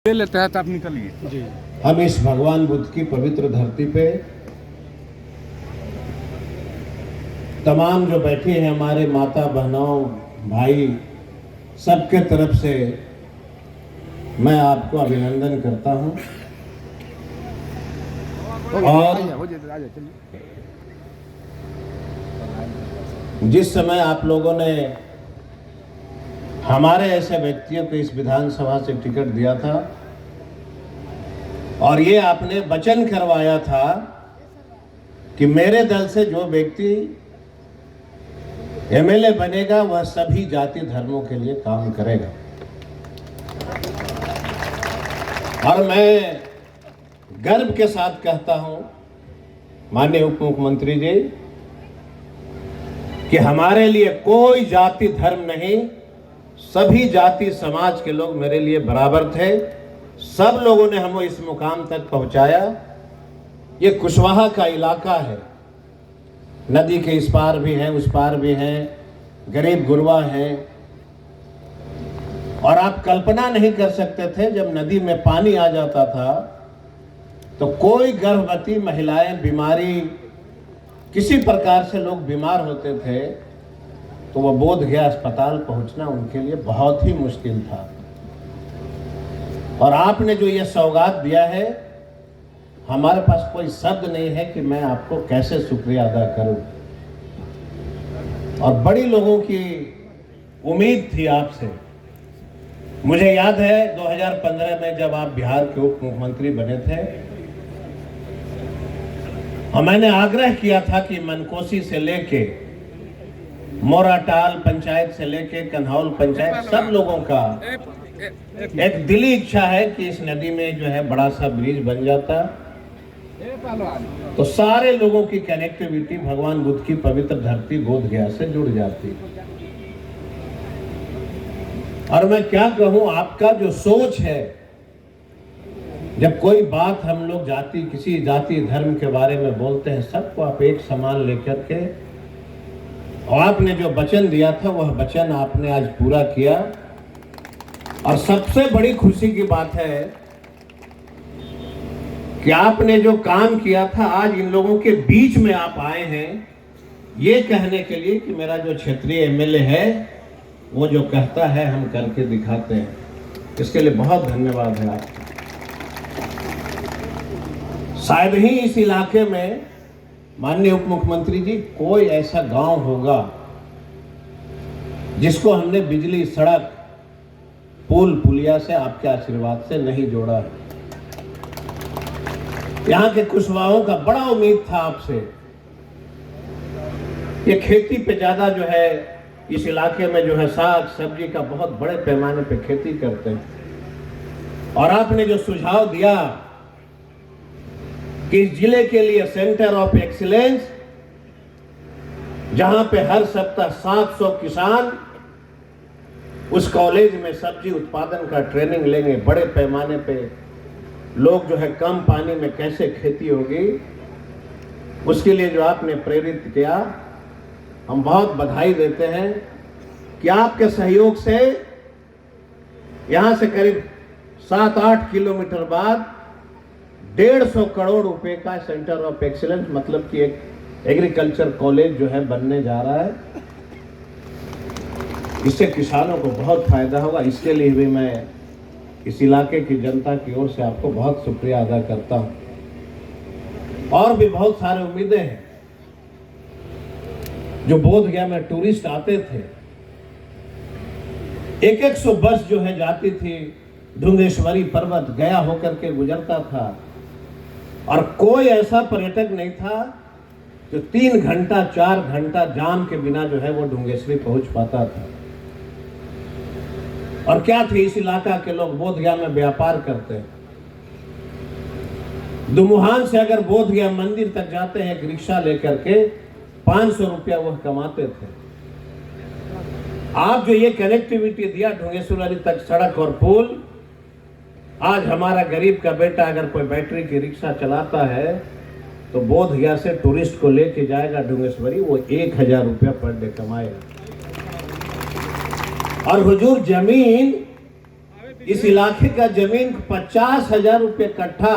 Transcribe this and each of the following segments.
ले लेते हैं तो आप निकलिए जी। हम इस भगवान बुद्ध की पवित्र धरती पे तमाम जो बैठे हैं हमारे माता बहनों भाई सबके तरफ से मैं आपको अभिनंदन करता हूं। और जिस समय आप लोगों ने हमारे ऐसे व्यक्तियों को इस विधानसभा से टिकट दिया था और ये आपने वचन करवाया था कि मेरे दल से जो व्यक्ति एमएलए बनेगा वह सभी जाति धर्मों के लिए काम करेगा। और मैं गर्व के साथ कहता हूं माननीय उप मुख्यमंत्री जी कि हमारे लिए कोई जाति धर्म नहीं, सभी जाति समाज के लोग मेरे लिए बराबर थे। सब लोगों ने हमें इस मुकाम तक पहुंचाया। ये कुशवाहा का इलाका है, नदी के इस पार भी हैं उस पार भी हैं, गरीब गुरबा हैं। और आप कल्पना नहीं कर सकते थे जब नदी में पानी आ जाता था तो कोई गर्भवती महिलाएं बीमारी किसी प्रकार से लोग बीमार होते थे तो वो बोध गया अस्पताल पहुंचना उनके लिए बहुत ही मुश्किल था। और आपने जो ये सौगात दिया है, हमारे पास कोई शब्द नहीं है कि मैं आपको कैसे शुक्रिया अदा करूं। और बड़ी लोगों की उम्मीद थी आपसे। मुझे याद है 2015 में जब आप बिहार के उप मुख्यमंत्री बने थे और मैंने आग्रह किया था कि मनकोसी से लेके मोराटाल पंचायत से लेके कन्हौल पंचायत सब लोगों का एक दिली इच्छा है कि इस नदी में जो है बड़ा सा ब्रिज बन जाता तो सारे लोगों की कनेक्टिविटी भगवान बुद्ध की पवित्र धरती बोध गया से जुड़ जाती। और मैं क्या कहूं, आपका जो सोच है, जब कोई बात हम लोग किसी जाति धर्म के बारे में बोलते हैं, सबको आप एक समान लेकर के, और आपने जो वचन दिया था वह वचन आपने आज पूरा किया। और सबसे बड़ी खुशी की बात है कि आपने जो काम किया था, आज इन लोगों के बीच में आप आए हैं ये कहने के लिए कि मेरा जो क्षेत्रीय एमएलए है वो जो कहता है हम करके दिखाते हैं। इसके लिए बहुत धन्यवाद है आपका। शायद ही इस इलाके में माननीय उप मुख्यमंत्री जी कोई ऐसा गांव होगा जिसको हमने बिजली सड़क पुल पुलिया से आपके आशीर्वाद से नहीं जोड़ा है। यहाँ के कुशवाहों का बड़ा उम्मीद था आपसे। ये खेती पे ज्यादा जो है इस इलाके में जो है साग सब्जी का बहुत बड़े पैमाने पे खेती करते हैं। और आपने जो सुझाव दिया कि इस जिले के लिए सेंटर ऑफ एक्सीलेंस, जहां पे हर सप्ताह 700 किसान उस कॉलेज में सब्जी उत्पादन का ट्रेनिंग लेंगे, बड़े पैमाने पे लोग जो है कम पानी में कैसे खेती होगी, उसके लिए जो आपने प्रेरित किया, हम बहुत बधाई देते हैं कि आपके सहयोग से यहां से करीब 7-8 किलोमीटर बाद 150 करोड़ रुपए का सेंटर ऑफ एक्सीलेंस, मतलब कि एक एग्रीकल्चर कॉलेज जो है बनने जा रहा है। इससे किसानों को बहुत फायदा होगा। इसके लिए भी मैं इस इलाके की जनता की ओर से आपको बहुत शुक्रिया अदा करता हूं। और भी बहुत सारे उम्मीदें हैं। जो बोध गया में टूरिस्ट आते थे, एक 100 बस जो है जाती थी, ढुंगेश्वरी पर्वत गया होकर के गुजरता था और कोई ऐसा पर्यटक नहीं था जो 3 घंटा 4 घंटा जाम के बिना जो है वो ढुंगेश्वरी पहुंच पाता था। और क्या थे, इस इलाका के लोग बोध गया में व्यापार करते हैं। दुमुहान से अगर बोध गया मंदिर तक जाते हैं एक रिक्शा लेकर के, 500 रुपया वह कमाते थे। आप जो ये कनेक्टिविटी दिया ढुंगेश्वरी तक सड़क और पुल, आज हमारा गरीब का बेटा अगर कोई बैटरी की रिक्शा चलाता है तो बोध गया से टूरिस्ट को लेके जाएगा ढुंगेश्वरी, वो 1000 रुपया पर डे कमाएगा। और हुजूर जमीन इस इलाके का जमीन 50,000 रुपये कट्ठा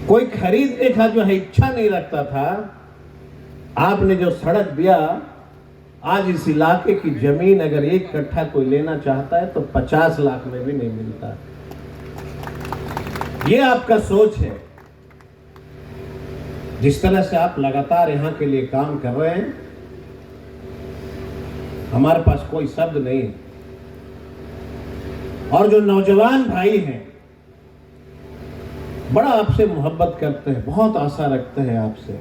कोई खरीदने का जो है इच्छा नहीं रखता था, आपने जो सड़क दिया, आज इस इलाके की जमीन अगर 1 कट्ठा कोई लेना चाहता है तो 50 लाख में भी नहीं मिलता। ये आपका सोच है। जिस तरह से आप लगातार यहां के लिए काम कर रहे हैं, हमारे पास कोई शब्द नहीं है। और जो नौजवान भाई हैं बड़ा आपसे मोहब्बत करते हैं, बहुत आशा रखते हैं आपसे,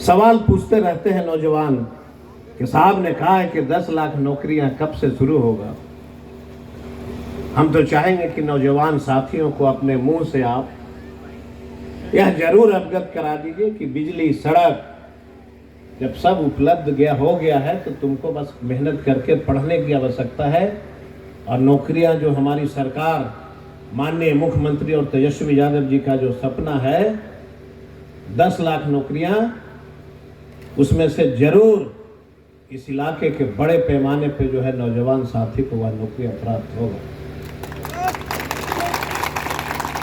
सवाल पूछते रहते हैं नौजवान कि साहब ने कहा है कि 10 लाख नौकरियां कब से शुरू होगा। हम तो चाहेंगे कि नौजवान साथियों को अपने मुंह से आप यह जरूर अवगत करा दीजिए कि बिजली, सड़क जब सब उपलब्ध हो गया है तो तुमको बस मेहनत करके पढ़ने की आवश्यकता है। और नौकरियां जो हमारी सरकार, माननीय मुख्यमंत्री और तेजस्वी यादव जी का जो सपना है 10 लाख नौकरियां, उसमें से जरूर इस इलाके के बड़े पैमाने पे जो है नौजवान साथी को वह नौकरियां प्राप्त होगा।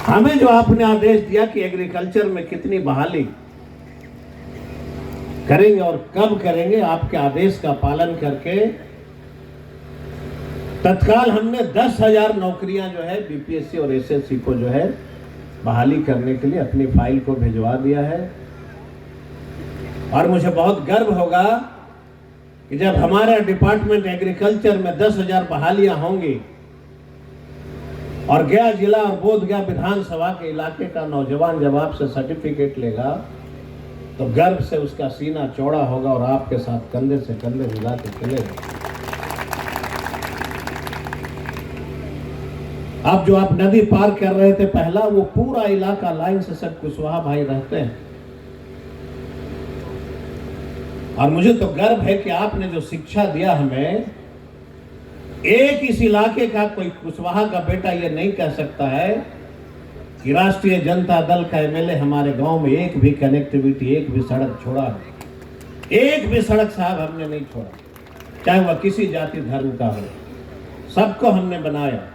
हमें जो आपने आदेश दिया कि एग्रीकल्चर में कितनी बहाली करेंगे और कब करेंगे, आपके आदेश का पालन करके तत्काल हमने 10,000 नौकरियां जो है बीपीएससी और एसएससी को जो है बहाली करने के लिए अपनी फाइल को भिजवा दिया है। और मुझे बहुत गर्व होगा कि जब हमारा डिपार्टमेंट एग्रीकल्चर में 10,000 बहालियां होंगी और गया जिला और बोधगया विधानसभा के इलाके का नौजवान जब आपसे सर्टिफिकेट लेगा तो गर्व से उसका सीना चौड़ा होगा और आपके साथ कंधे से कंधे मिला के चलेगा। आप जो आप नदी पार कर रहे थे पहला, वो पूरा इलाका लाइन से सब कुशवाहा भाई रहते हैं। और मुझे तो गर्व है कि आपने जो शिक्षा दिया हमें, एक इस इलाके का कोई कुशवाहा का बेटा ये नहीं कह सकता है कि राष्ट्रीय जनता दल का एमएलए हमारे गांव में एक भी कनेक्टिविटी, एक भी सड़क छोड़ा है। एक भी सड़क साहब हमने नहीं छोड़ा, चाहे वह किसी जाति धर्म का हो, सबको हमने बनाया।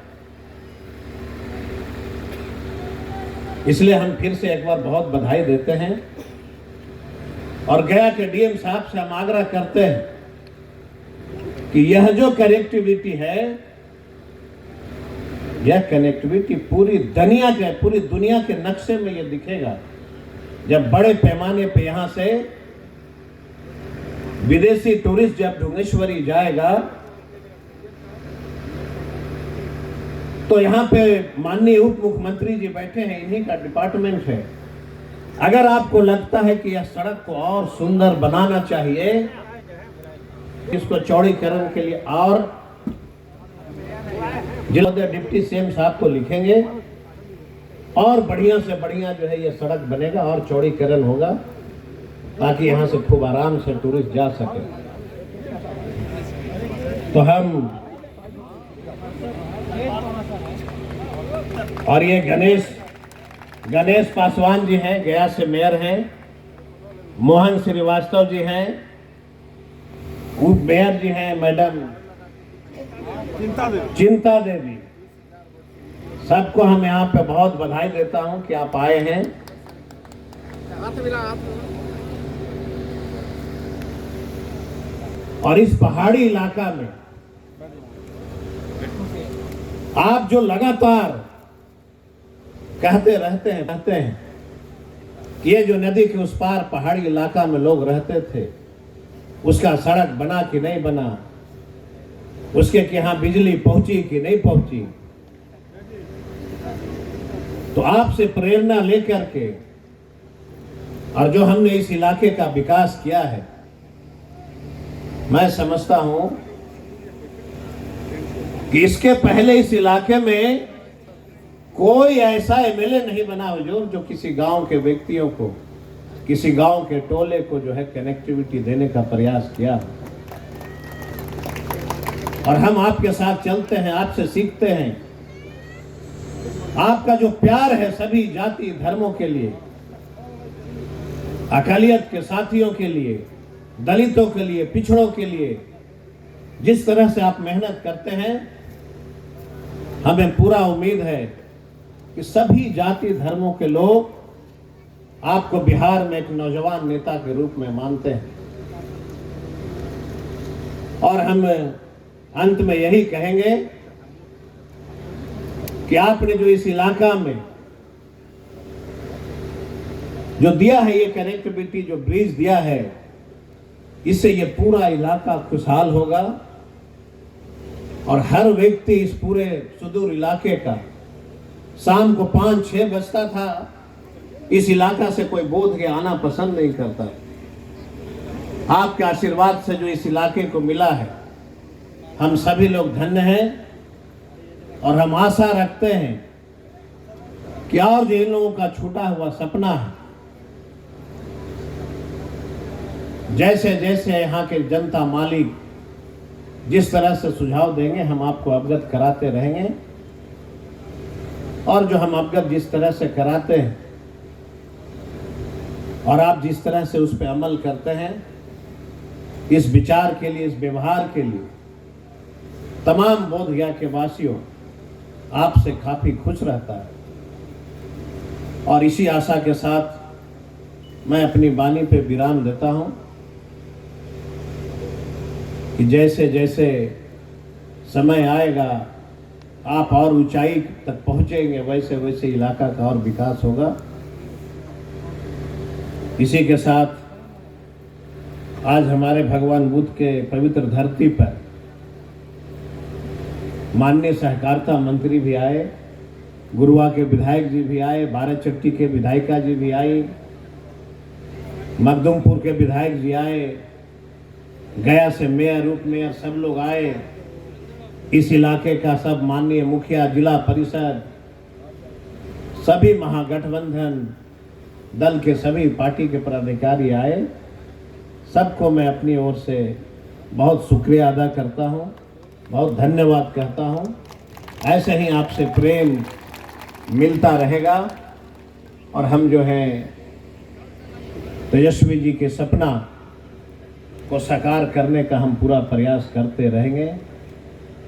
इसलिए हम फिर से एक बार बहुत बधाई देते हैं और गया के डीएम साहब से हम आग्रह करते हैं कि यह जो कनेक्टिविटी है, यह कनेक्टिविटी पूरी दुनिया के नक्शे में यह दिखेगा जब बड़े पैमाने पे यहां से विदेशी टूरिस्ट जब भुवनेश्वरी जाएगा तो यहाँ पे माननीय उप मुख्यमंत्री जी बैठे हैं, इन्हीं का डिपार्टमेंट है। अगर आपको लगता है कि यह सड़क को और सुंदर बनाना चाहिए, इसको चौड़ीकरण के लिए और जिला डिप्टी सीएम साहब को लिखेंगे और बढ़िया से बढ़िया जो है ये सड़क बनेगा और चौड़ीकरण होगा ताकि यहाँ से खूब आराम से टूरिस्ट जा सके। तो हम और ये गणेश पासवान जी हैं, गया से मेयर हैं, मोहन श्रीवास्तव जी हैं, उप मेयर जी हैं मैडम चिंता देवी, सबको हम यहाँ पे बहुत बधाई देता हूँ कि आप आए हैं। और इस पहाड़ी इलाका में आप जो लगातार कहते रहते हैं कि ये जो नदी के उस पार पहाड़ी इलाका में लोग रहते थे, उसका सड़क बना कि नहीं बना, उसके कि यहाँ बिजली पहुंची कि नहीं पहुंची, तो आपसे प्रेरणा लेकर के और जो हमने इस इलाके का विकास किया है, मैं समझता हूं कि इसके पहले इस इलाके में कोई ऐसा एमएलए नहीं बना हुजूर जो किसी गांव के व्यक्तियों को, किसी गांव के टोले को जो है कनेक्टिविटी देने का प्रयास किया। और हम आपके साथ चलते हैं, आपसे सीखते हैं। आपका जो प्यार है सभी जाति धर्मों के लिए, अकालियत के साथियों के लिए, दलितों के लिए, पिछड़ों के लिए, जिस तरह से आप मेहनत करते हैं, हमें पूरा उम्मीद है कि सभी जाति धर्मों के लोग आपको बिहार में एक नौजवान नेता के रूप में मानते हैं। और हम अंत में यही कहेंगे कि आपने जो इस इलाका में जो दिया है, ये कनेक्टिविटी, जो ब्रिज दिया है, इससे ये पूरा इलाका खुशहाल होगा और हर व्यक्ति इस पूरे सुदूर इलाके का शाम को 5-6 बजता था, इस इलाका से कोई बोध गया आना पसंद नहीं करता। आपके आशीर्वाद से जो इस इलाके को मिला है, हम सभी लोग धन्य हैं और हम आशा रखते हैं कि और जो इन लोगों का छूटा हुआ सपना है, जैसे जैसे यहाँ के जनता मालिक जिस तरह से सुझाव देंगे, हम आपको अवगत कराते रहेंगे। और जो हम अवगत जिस तरह से कराते हैं और आप जिस तरह से उस पर अमल करते हैं, इस विचार के लिए, इस व्यवहार के लिए तमाम बोधगया के वासियों आपसे काफी खुश रहता है। और इसी आशा के साथ मैं अपनी वाणी पे विराम देता हूं कि जैसे जैसे समय आएगा, आप और ऊंचाई तक पहुंचेंगे, वैसे वैसे इलाका का और विकास होगा। इसी के साथ आज हमारे भगवान बुद्ध के पवित्र धरती पर माननीय सहकारिता मंत्री भी आए, गुरुआ के विधायक जी भी आए, बाराचट्टी के विधायिका जी भी आई, मखदुमपुर के विधायक जी आए, गया से मेयर, उप मेयर सब लोग आए, इस इलाके का सब माननीय मुखिया, जिला परिषद, सभी महागठबंधन दल के सभी पार्टी के पदाधिकारी आए। सबको मैं अपनी ओर से बहुत शुक्रिया अदा करता हूं, बहुत धन्यवाद कहता हूं। ऐसे ही आपसे प्रेम मिलता रहेगा और हम जो है तेजस्वी जी के सपना को साकार करने का हम पूरा प्रयास करते रहेंगे।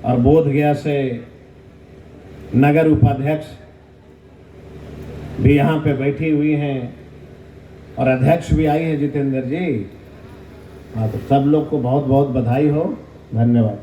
और बोधगया से नगर उपाध्यक्ष भी यहाँ पे बैठी हुई हैं और अध्यक्ष भी आई है, जितेंद्र जी। हाँ, तो सब लोग को बहुत बहुत बधाई हो। धन्यवाद।